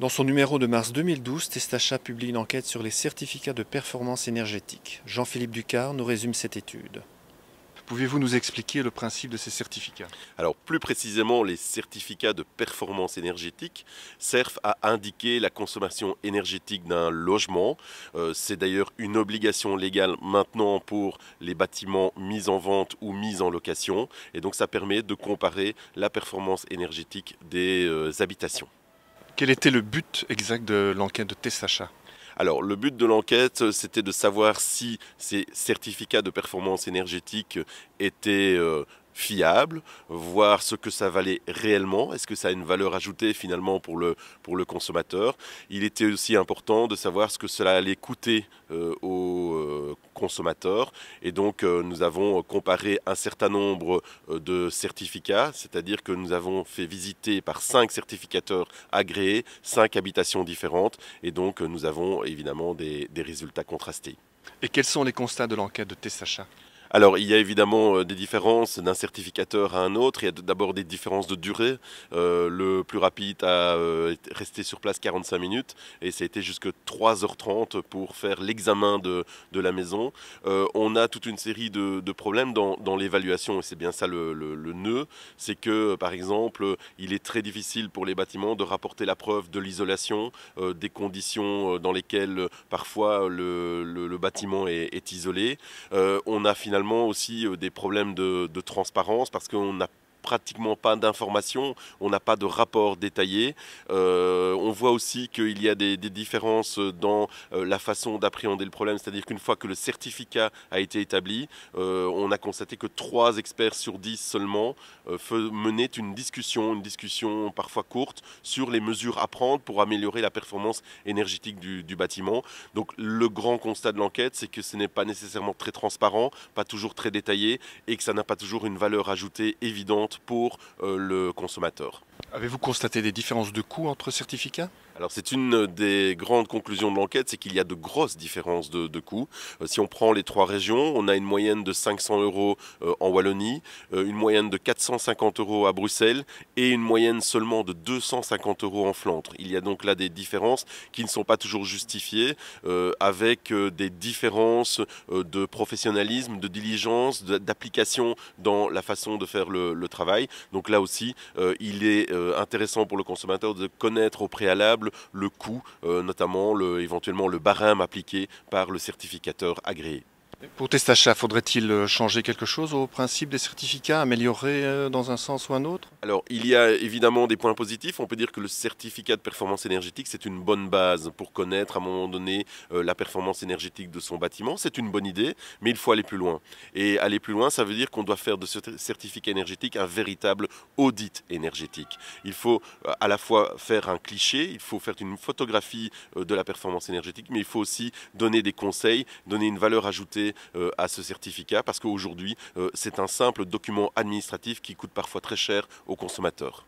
Dans son numéro de mars 2012, Testachat publie une enquête sur les certificats de performance énergétique. Jean-Philippe Ducard nous résume cette étude. Pouvez-vous nous expliquer le principe de ces certificats? Alors plus précisément, les certificats de performance énergétique servent à indiquer la consommation énergétique d'un logement. C'est d'ailleurs une obligation légale maintenant pour les bâtiments mis en vente ou mis en location. Et donc ça permet de comparer la performance énergétique des habitations. Quel était le but exact de l'enquête de Testachat? Alors, le but de l'enquête, c'était de savoir si ces certificats de performance énergétique étaient fiables, voir ce que ça valait réellement, est-ce que ça a une valeur ajoutée finalement pour le consommateur. Il était aussi important de savoir ce que cela allait coûter aux consommateurs. Et donc, nous avons comparé un certain nombre de certificats, c'est-à-dire que nous avons fait visiter par 5 certificateurs agréés, 5 habitations différentes. Et donc, nous avons évidemment des résultats contrastés. Et quels sont les constats de l'enquête de Testachat? Alors, il y a évidemment des différences d'un certificateur à un autre. Il y a d'abord des différences de durée. Le plus rapide a resté sur place 45 minutes et ça a été jusque 3h30 pour faire l'examen de la maison. On a toute une série de problèmes dans l'évaluation et c'est bien ça le nœud. C'est que, par exemple, il est très difficile pour les bâtiments de rapporter la preuve de l'isolation, des conditions dans lesquelles parfois le bâtiment est isolé. On a finalement aussi des problèmes de transparence parce qu'on n'a pratiquement pas d'informations, on n'a pas de rapport détaillé. On voit aussi qu'il y a des différences dans la façon d'appréhender le problème, c'est-à-dire qu'une fois que le certificat a été établi, on a constaté que 3 experts sur 10 seulement menaient une discussion parfois courte, sur les mesures à prendre pour améliorer la performance énergétique du bâtiment. Donc le grand constat de l'enquête, c'est que ce n'est pas nécessairement très transparent, pas toujours très détaillé, et que ça n'a pas toujours une valeur ajoutée évidente pour le consommateur. Avez-vous constaté des différences de coûts entre certificats? Alors c'est une des grandes conclusions de l'enquête, c'est qu'il y a de grosses différences de coûts. Si on prend les 3 régions, on a une moyenne de 500 € en Wallonie, une moyenne de 450 € à Bruxelles et une moyenne seulement de 250 € en Flandre. Il y a donc là des différences qui ne sont pas toujours justifiées, avec des différences de professionnalisme, de diligence, d'application dans la façon de faire le travail. Donc là aussi, il est intéressant pour le consommateur de connaître au préalable le coût, notamment éventuellement le barème appliqué par le certificateur agréé. Pour Testachat, faudrait-il changer quelque chose au principe des certificats, améliorer dans un sens ou un autre? Alors, il y a évidemment des points positifs. On peut dire que le certificat de performance énergétique, c'est une bonne base pour connaître à un moment donné la performance énergétique de son bâtiment. C'est une bonne idée, mais il faut aller plus loin. Et aller plus loin, ça veut dire qu'on doit faire de ce certificat énergétique un véritable audit énergétique. Il faut à la fois faire un cliché, il faut faire une photographie de la performance énergétique, mais il faut aussi donner des conseils, donner une valeur ajoutée à ce certificat, parce qu'aujourd'hui, c'est un simple document administratif qui coûte parfois très cher aux consommateurs.